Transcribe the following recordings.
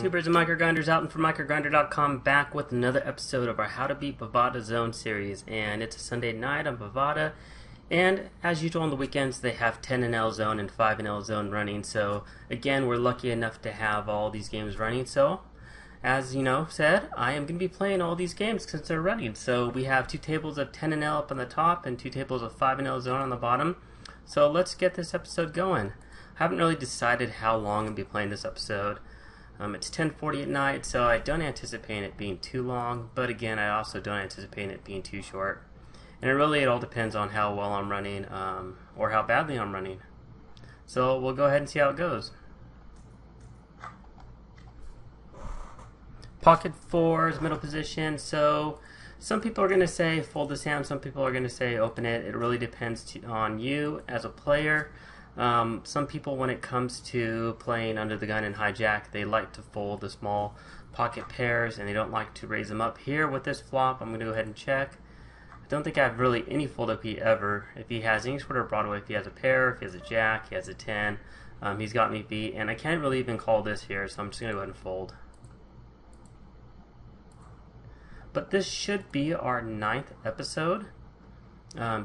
YouTubers and microgrinders out and from microgrinder.com, back with another episode of our How to Beat Bovada Zone series. And it's a Sunday night on Bovada, and as usual on the weekends they have 10NL zone and 5NL zone running. So again, we're lucky enough to have all these games running. So as you know said, I am going to be playing all these games since they're running. So we have two tables of 10NL up on the top and two tables of 5NL zone on the bottom. So let's get this episode going. I haven't really decided how long I'll be playing this episode. It's 10:40 at night, so I don't anticipate it being too long, but again, I also don't anticipate it being too short. And it all depends on how well I'm running, or how badly I'm running. So we'll go ahead and see how it goes. Pocket 4 is middle position, so some people are going to say fold this hand, some people are going to say open it. It really depends on you as a player. Some people, when it comes to playing under the gun and hijack, they like to fold the small pocket pairs and they don't like to raise them up. Here with this flop, I'm going to go ahead and check. I don't think I have really any fold up ever. If he has any sort of Broadway, if he has a pair, if he has a jack, he has a 10, he's got me beat, and I can't really even call this here, so I'm just going to go ahead and fold. But this should be our 9th episode.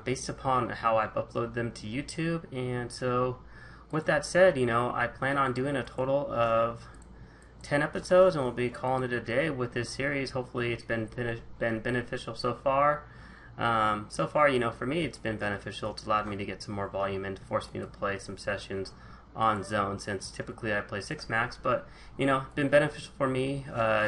Based upon how I've uploaded them to YouTube. And so with that said, I plan on doing a total of 10 episodes, and we'll be calling it a day with this series. Hopefully it's been beneficial so far. For me it's been beneficial. It's allowed me to get some more volume and forced me to play some sessions on zone, since typically I play 6 max, but been beneficial for me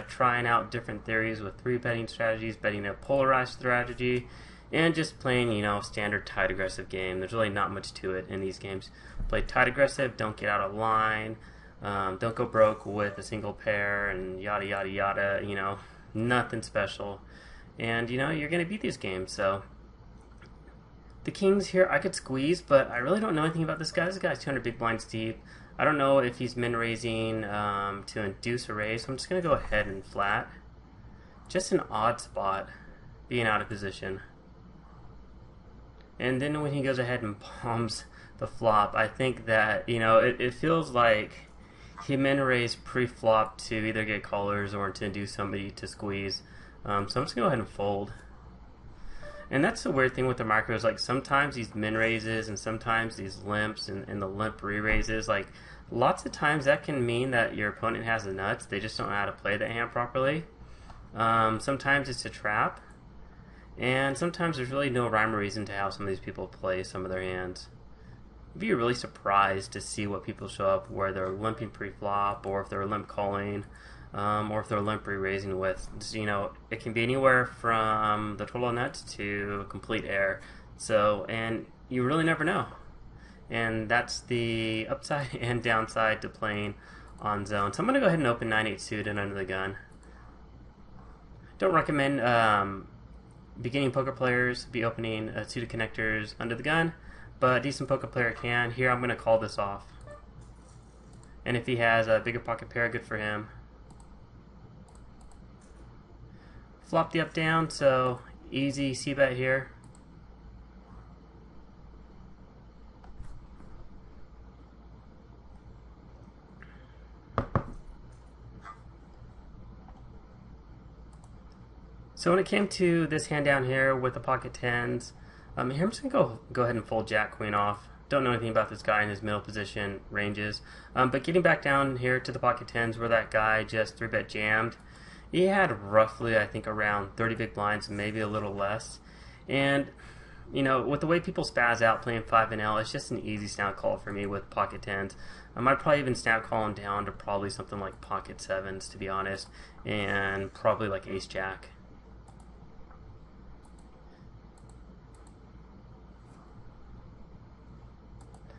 trying out different theories with 3-betting strategies, betting a polarized strategy, and just playing, standard tight aggressive game. There's really not much to it in these games. Play tight aggressive, don't get out of line, don't go broke with a single pair, and yada yada yada, nothing special. And you're going to beat these games. So the kings here I could squeeze, but I really don't know anything about this guy. This guy's 200 big blinds deep. I don't know if he's min raising to induce a raise, so I'm just going to go ahead and flat. Just an odd spot, being out of position. And then when he goes ahead and palms the flop, I think that, it feels like he min raised pre-flop to either get callers or to induce somebody to squeeze. So I'm just going to go ahead and fold. And that's the weird thing with the micros. Like, sometimes these min raises and sometimes these limps and the limp re-raises, like, lots of times that can mean that your opponent has the nuts. They just don't know how to play the hand properly. Sometimes it's a trap. And sometimes there's really no rhyme or reason to how some of these people play some of their hands. You'd be really surprised to see what people show up where they're limping pre-flop, or if they're limp calling, or if they're limp re-raising with. It can be anywhere from the total nuts to complete air. So, and you really never know. And that's the upside and downside to playing on zone. So I'm going to go ahead and open 9-8 suited under the gun. Don't recommend beginning poker players be opening suited connectors under the gun, but a decent poker player can. Here I'm going to call this off. And if he has a bigger pocket pair, good for him. Flop the up down, so easy c-bet here. So when it came to this hand down here with the pocket 10s, here I'm just going to go ahead and fold Jack Queen off. Don't know anything about this guy in his middle position ranges. But getting back down here to the pocket 10s where that guy just 3-bet jammed, he had roughly, I think, around 30 big blinds, maybe a little less. And, with the way people spaz out playing 5NL, it's just an easy snap call for me with pocket 10s. I might probably even snap call him down to probably something like pocket 7s, to be honest, and probably like ace jack.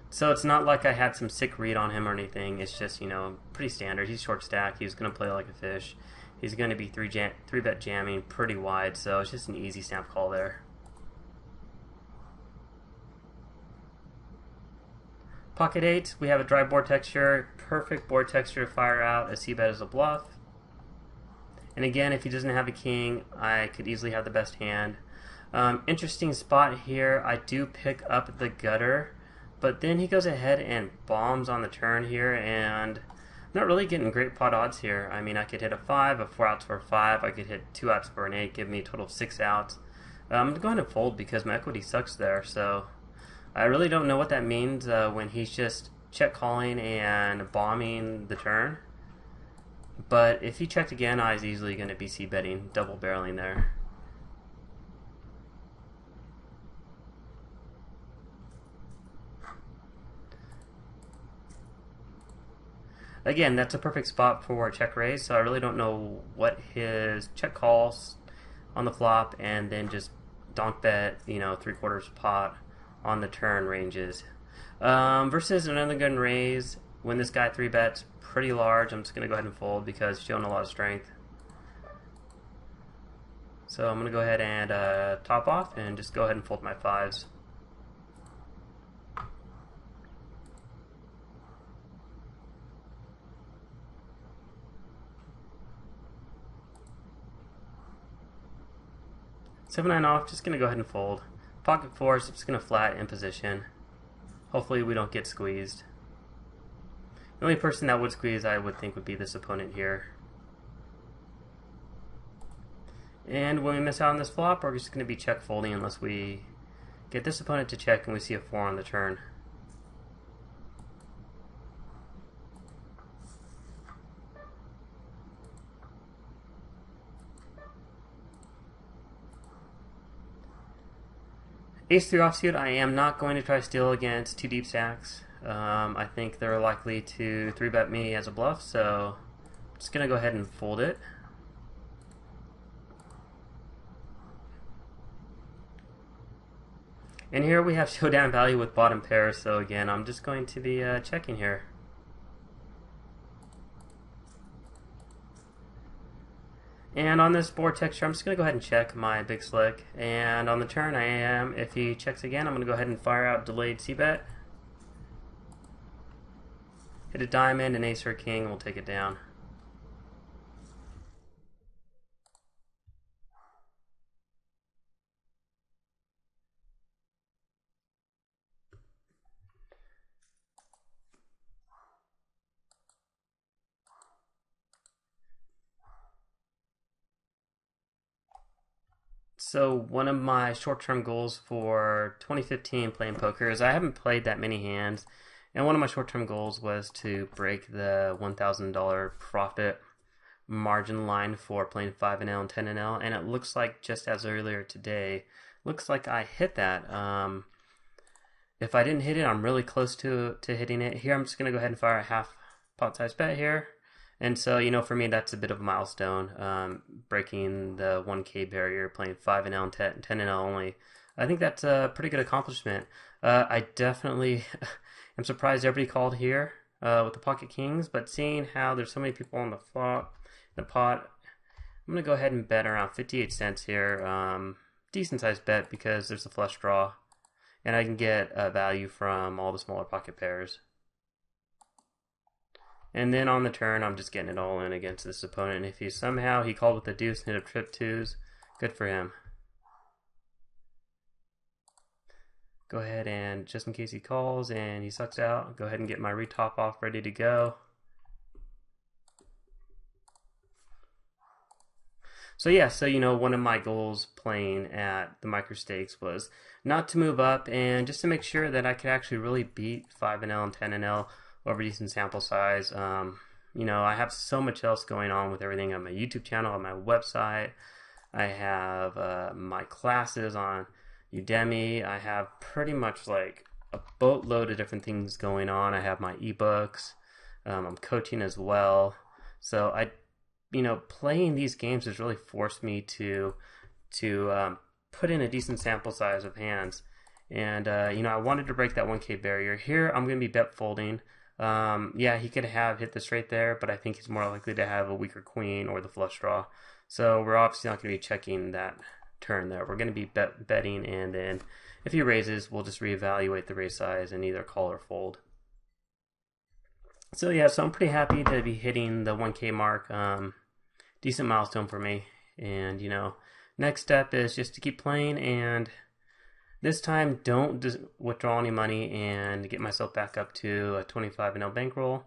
So it's not like I had some sick read on him or anything. It's just, pretty standard. He's short stack. He's going to play like a fish. He's going to be 3-bet jamming pretty wide, so it's just an easy snap call there. Pocket 8, we have a dry board texture. Perfect board texture to fire out a c-bet as a bluff. And again, if he doesn't have a king, I could easily have the best hand. Interesting spot here. I do pick up the gutter. But then he goes ahead and bombs on the turn here, and I'm Not really getting great pot odds here. I mean, I could hit a 5, a 4 outs for a 5. I could hit 2 outs for an 8, give me a total of 6 outs. I'm going to go ahead and fold because my equity sucks there. So I really don't know what that means when he's just check calling and bombing the turn. But if he checked again, I was easily going to be c-betting, double barreling there. Again, that's a perfect spot for check raise, so I really don't know what his check calls on the flop and then just donk bet, 3/4 pot on the turn ranges. Versus another gun raise, when this guy 3-bets pretty large, I'm just going to go ahead and fold because he's showing a lot of strength. So I'm going to go ahead and top off and just go ahead and fold my 5s. Seven, 9 off, just going to go ahead and fold. Pocket 4s, just going to flat in position. Hopefully we don't get squeezed. The only person that would squeeze, I would think, would be this opponent here. And when we miss out on this flop, we're just going to be check folding unless we get this opponent to check and we see a 4 on the turn. Ace-3 offsuit, I am not going to try to steal against 2 deep stacks. I think they're likely to 3-bet me as a bluff, so I'm just going to go ahead and fold it. And here we have showdown value with bottom pair, so again, I'm just going to be checking here. And on this board texture, I'm just going to go ahead and check my big slick. And on the turn, if he checks again, I'm going to go ahead and fire out delayed c-bet. Hit a diamond, an ace or a king, and we'll take it down. So one of my short-term goals for 2015 playing poker is I haven't played that many hands, and one of my short-term goals was to break the $1,000 profit margin line for playing 5NL and 10NL, and it looks like just as earlier today, looks like I hit that. If I didn't hit it, I'm really close to hitting it. Here I'm just going to go ahead and fire a half pot size bet here. And so, for me, that's a bit of a milestone, breaking the 1K barrier, playing 5NL and 10NL only. I think that's a pretty good accomplishment. I definitely am surprised everybody called here with the pocket kings, but seeing how there's so many people on the flop, the pot, I'm going to go ahead and bet around 58 cents here. Decent sized bet because there's a flush draw, and I can get value from all the smaller pocket pairs. And then on the turn, I'm just getting it all in against this opponent. And if he called with the deuce and hit a trip 2s, good for him. Go ahead and, just in case he calls and he sucks out, go ahead and get my retop off ready to go. So yeah, one of my goals playing at the micro stakes was not to move up and just to make sure that I could actually really beat 5NL and 10NL over decent sample size. I have so much else going on with everything on my YouTube channel, on my website. I have my classes on Udemy. I have pretty much like a boatload of different things going on. I have my ebooks. I'm coaching as well. So playing these games has really forced me to put in a decent sample size of hands. And I wanted to break that 1K barrier. Here I'm going to be bet folding. Yeah, he could have hit the straight there, but I think he's more likely to have a weaker queen or the flush draw. So we're obviously not going to be checking that turn there. We're going to be betting, and then if he raises, we'll just reevaluate the raise size and either call or fold. So yeah, so I'm pretty happy to be hitting the 1K mark. Decent milestone for me. And next step is just to keep playing, and this time don't withdraw any money and get myself back up to a 25NL bankroll.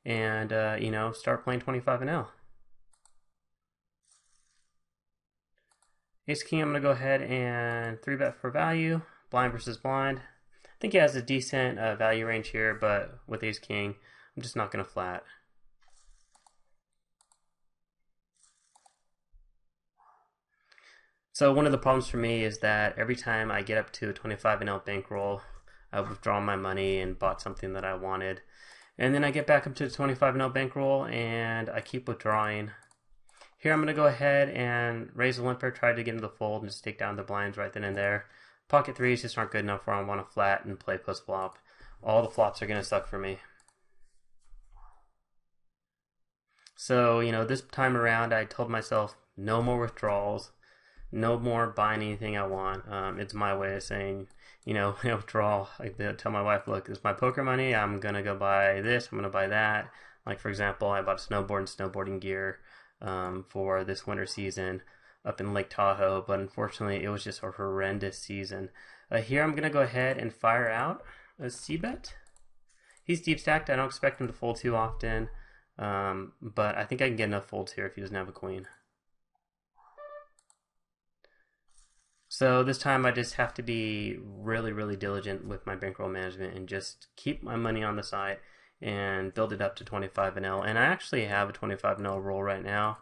and you know, start playing 25-0. Ace King, I'm going to go ahead and 3-bet for value. Blind versus blind. I think he has a decent value range here, but with Ace King, I'm just not going to flat. So one of the problems for me is that every time I get up to a 25-0 bankroll, I've withdrawn my money and bought something that I wanted. And then I get back up to the 25-0 bankroll and I keep withdrawing. Here I'm going to go ahead and raise a limper, try to get into the fold and just take down the blinds right then and there. Pocket threes just aren't good enough where I want to flat and play post flop. All the flops are going to suck for me. So, you know, this time around I told myself no more withdrawals, no more buying anything I want. It's my way of saying, you know, withdrawal. I tell my wife, look, it's my poker money. I'm going to go buy this. I'm going to buy that. Like, for example, I bought a snowboard and snowboarding gear for this winter season up in Lake Tahoe, but unfortunately it was just a horrendous season. Here I'm going to go ahead and fire out a c-bet. He's deep stacked. I don't expect him to fold too often, but I think I can get enough folds here if he doesn't have a queen. So this time I just have to be really, really diligent with my bankroll management and just keep my money on the side and build it up to 25-0. And I actually have a 25-0 roll right now,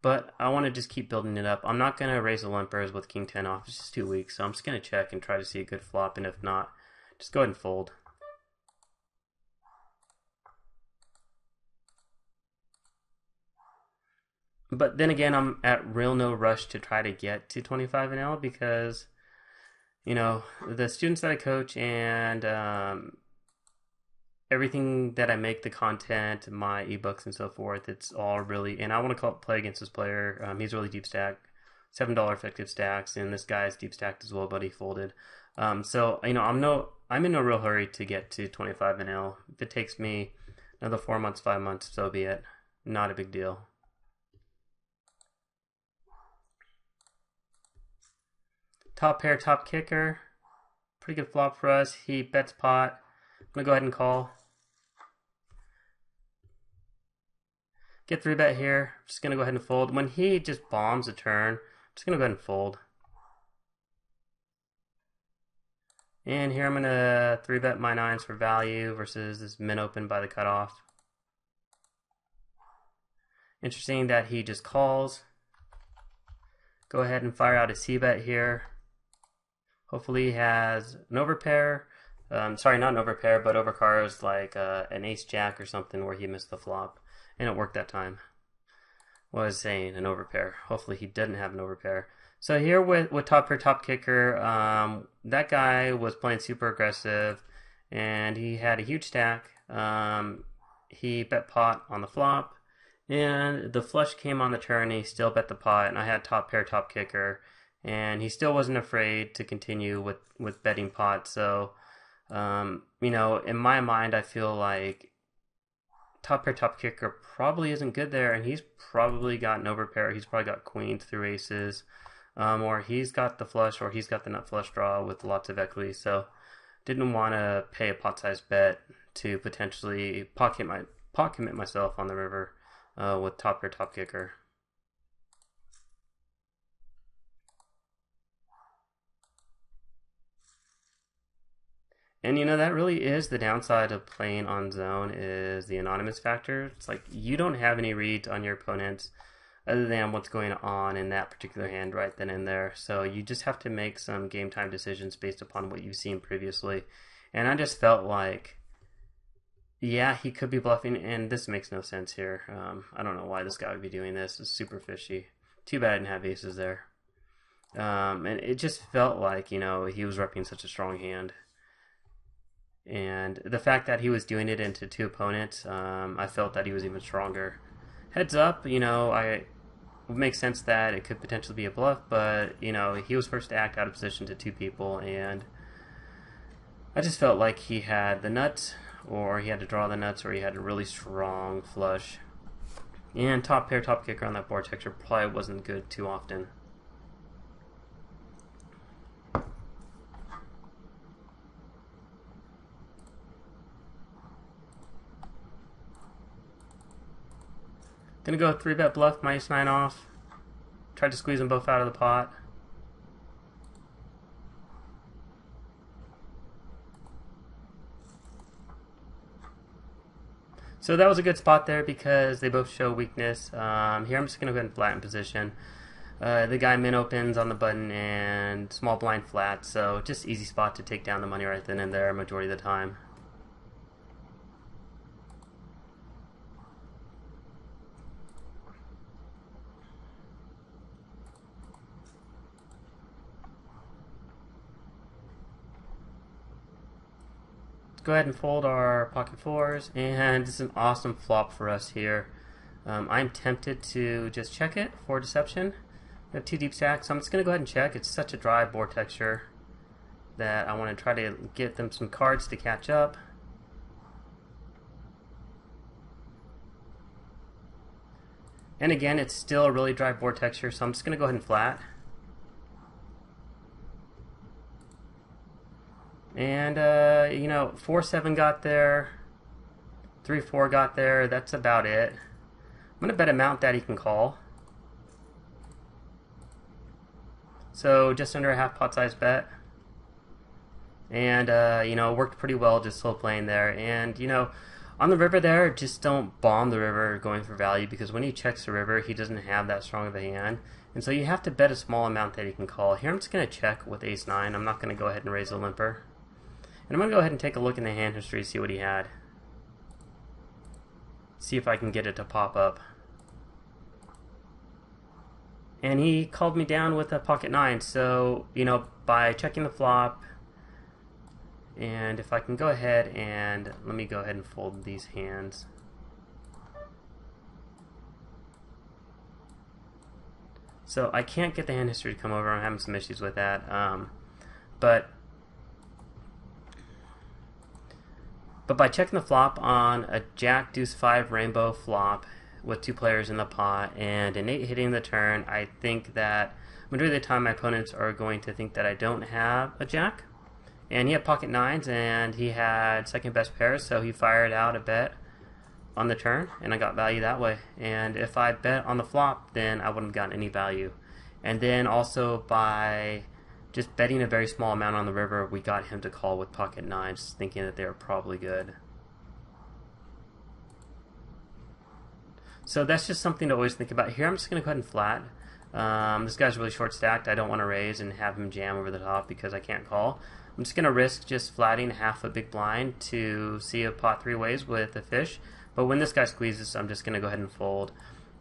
but I want to just keep building it up. I'm not going to raise the limpers with King 10 off. It's just too weak, so I'm just going to check and try to see a good flop, and if not, just go ahead and fold. But then again, I'm at real no rush to try to get to 25-0 because, you know, the students that I coach and everything that I make, the content, my ebooks and so forth, it's all really, and I want to play against this player. He's really deep stacked, $7 effective stacks, and this guy is deep stacked as well, but he folded. So, you know, I'm in no real hurry to get to 25-0. If it takes me another 4 months, 5 months, so be it. Not a big deal. Top pair, top kicker. Pretty good flop for us. He bets pot. I'm going to go ahead and call. Get 3-bet here. I'm just going to go ahead and fold. When he just bombs a turn, I'm just going to go ahead and fold. And here I'm going to 3-bet my 9s for value versus this min open by the cutoff. Interesting that he just calls. Go ahead and fire out a c-bet here. Hopefully he has an overpair. Sorry, not an overpair, but overcars like an ace-jack or something where he missed the flop. And it worked that time. Was saying an overpair. Hopefully he didn't have an overpair. So here with top pair, top kicker, that guy was playing super aggressive, and he had a huge stack. He bet pot on the flop, and the flush came on the turn, and he still bet the pot, and I had top pair, top kicker, and he still wasn't afraid to continue with betting pot. So, you know, in my mind, I feel like top pair, top kicker probably isn't good there, and he's probably got an overpair. He's probably got queens through aces, or he's got the flush, or he's got the nut flush draw with lots of equity. So, didn't want to pay a pot-sized bet to potentially pot commit myself on the river with top pair, top kicker. And you know, that really is the downside of playing on zone, is the anonymous factor. It's like you don't have any reads on your opponents other than what's going on in that particular hand right then and there. So you just have to make some game time decisions based upon what you've seen previously. And I just felt like, yeah, he could be bluffing, and this makes no sense here. I don't know why this guy would be doing this. It's super fishy. Too bad I didn't have aces there. And it just felt like, you know, he was repping such a strong hand. And the fact that he was doing it into two opponents, I felt that he was even stronger. Heads up, you know, it would make sense that it could potentially be a bluff, but, you know, he was first to act out of position to two people, and I just felt like he had the nuts, or he had to draw the nuts, or he had a really strong flush. And top pair, top kicker on that board texture probably wasn't good too often. Gonna go 3-bet bluff, my ace-9 off. Try to squeeze them both out of the pot. So that was a good spot there because they both show weakness. Here I'm just going to go ahead and flatten position. The guy min opens on the button and small blind flat, so just easy spot to take down the money right then and there majority of the time. Go ahead and fold our pocket fours, and this is an awesome flop for us here. I'm tempted to just check it for deception. We have 2 deep stacks, so I'm just going to go ahead and check. It's such a dry board texture that I want to try to get them some cards to catch up. And again, it's still a really dry board texture, so I'm just going to go ahead and flat. And, you know, 4-7 got there, 3-4 got there, that's about it. I'm going to bet amount that he can call. So just under a half pot size bet. And, you know, it worked pretty well just slow playing there. And, you know, on the river there, just don't bomb the river going for value, because when he checks the river, he doesn't have that strong of a hand. And so you have to bet a small amount that he can call. Here I'm just going to check with ace-9. I'm not going to go ahead and raise a limper. And I'm going to go ahead and take a look in the hand history to see what he had. See if I can get it to pop up. And he called me down with a pocket 9. So, you know, by checking the flop, and if I can go ahead and, let me go ahead and fold these hands. So I can't get the hand history to come over. I'm having some issues with that. But by checking the flop on a Jack Deuce 5 rainbow flop with 2 players in the pot and an 8 hitting the turn, I think that majority of the time my opponents are going to think that I don't have a Jack. And he had pocket 9s and he had second best pairs, so he fired out a bet on the turn and I got value that way. And if I bet on the flop, then I wouldn't have gotten any value. And then also by just betting a very small amount on the river, we got him to call with pocket 9s, thinking that they were probably good. So that's just something to always think about. Here I'm just going to go ahead and flat. This guy's really short stacked. I don't want to raise and have him jam over the top because I can't call. I'm just going to risk just flatting half a big blind to see a pot 3 ways with a fish. But when this guy squeezes, I'm just going to go ahead and fold.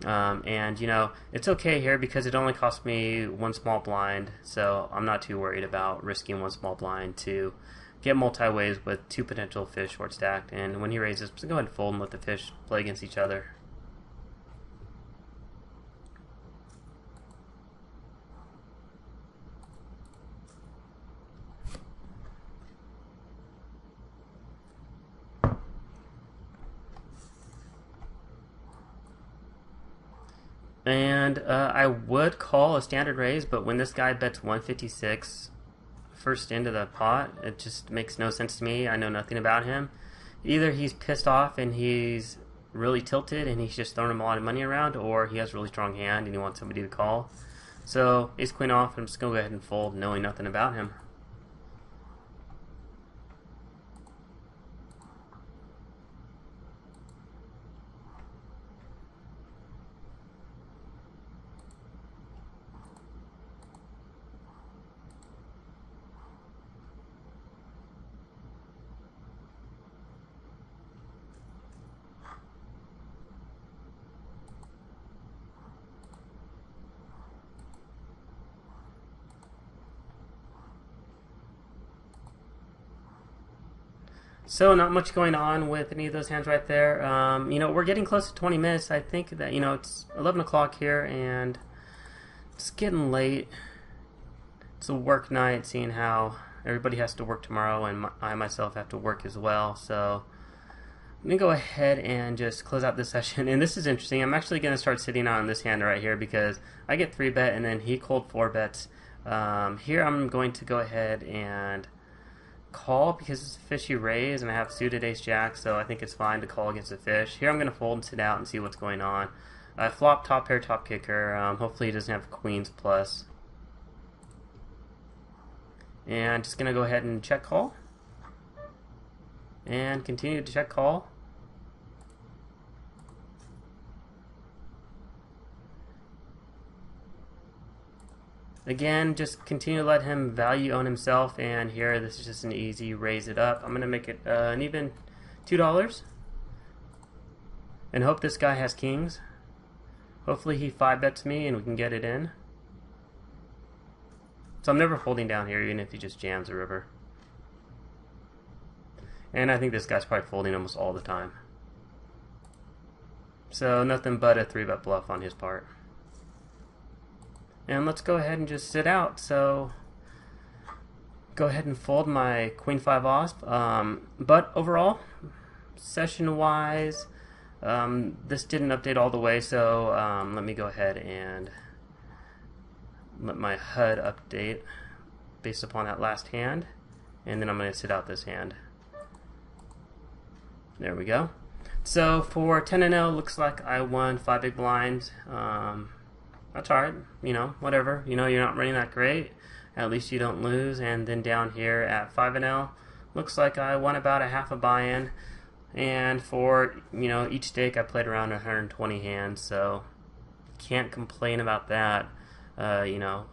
And you know, it's okay here because it only cost me 1 small blind, so I'm not too worried about risking 1 small blind to get multi-ways with 2 potential fish short stacked. And when he raises, just go ahead and fold and let the fish play against each other. And I would call a standard raise, but when this guy bets 156 first into the pot, it just makes no sense to me. I know nothing about him. Either he's pissed off and he's really tilted and he's just throwing him a lot of money around, or he has a really strong hand and he wants somebody to call. So ace queen off, I'm just going to go ahead and fold knowing nothing about him. So not much going on with any of those hands right there. You know, we're getting close to 20 minutes. I think that, you know, it's 11 o'clock here and it's getting late. It's a work night, seeing how everybody has to work tomorrow and I myself have to work as well. So I'm going to go ahead and just close out this session. And this is interesting. I'm actually going to start sitting on this hand right here because I get 3 bet and then he called 4 bets. Here I'm going to go ahead and call because it's a fishy raise and I have suited ace jack, so I think it's fine to call against a fish. Here I'm going to fold and sit out and see what's going on. I flop top pair, top kicker. Hopefully he doesn't have queens plus. And just gonna go ahead and check call. And continue to check call. Again, just continue to let him value own himself, and here this is just an easy raise it up. I'm gonna make it an even $2 and hope this guy has kings. Hopefully he 5-bets me and we can get it in. So I'm never folding down here even if he just jams the river. And I think this guy's probably folding almost all the time. So nothing but a 3-bet bluff on his part. And let's go ahead and just sit out. So go ahead and fold my queen 5 osp. But overall, session wise, this didn't update all the way, so let me go ahead and let my HUD update based upon that last hand, and then I'm going to sit out this hand. There we go. So for 10-0, looks like I won 5 big blinds. That's alright, you know, whatever. You know, you're not running that great. At least you don't lose. And then down here at 5-0, looks like I won about a half a buy-in. And for, you know, each stake I played around 120 hands, so can't complain about that. You know,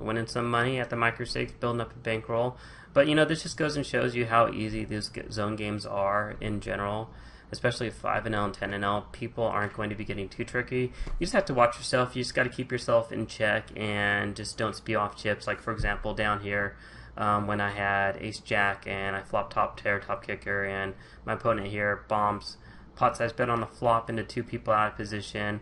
winning some money at the micro stakes, building up a bankroll. But, you know, this just goes and shows you how easy these zone games are in general. Especially 5-0 and 10-0, people aren't going to be getting too tricky. You just have to watch yourself. You just got to keep yourself in check and just don't spew off chips. Like, for example, down here, when I had ace-jack and I flopped top pair, top kicker, and my opponent here bombs pot size bet on the flop into 2 people out of position.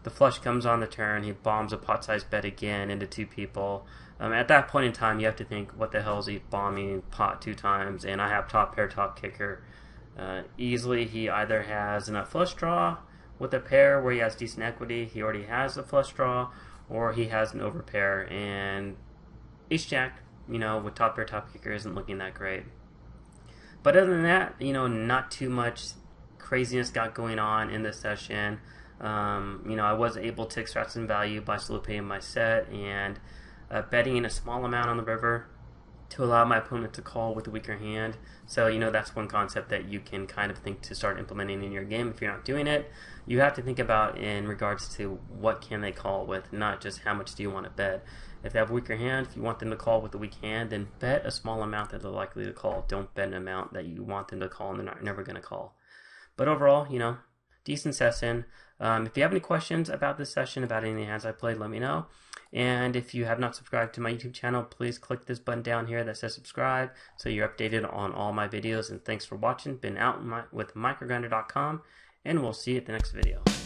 The flush comes on the turn. He bombs a pot size bet again into 2 people. At that point in time, you have to think, what the hell is he bombing pot 2 times? And I have top pair, top kicker. Easily he either has enough flush draw with a pair where he has decent equity, he already has a flush draw, or he has an overpair, and ace-jack, you know, with top pair, top kicker isn't looking that great. But other than that, you know, not too much craziness got going on in this session. You know, I was able to extract some value by slow paying my set and betting in a small amount on the river to allow my opponent to call with a weaker hand. So, you know, that's one concept that you can kind of think to start implementing in your game. If you're not doing it, you have to think about in regards to what can they call with, not just how much do you want to bet. If they have a weaker hand, if you want them to call with a weak hand, then bet a small amount that they're likely to call. Don't bet an amount that you want them to call and they're never going to call. But overall, you know, decent session. If you have any questions about this session, about any of the hands I played, let me know. And if you have not subscribed to my YouTube channel, please click this button down here that says subscribe so you're updated on all my videos. And thanks for watching. Been out with MicroGrinder.com, and we'll see you at the next video.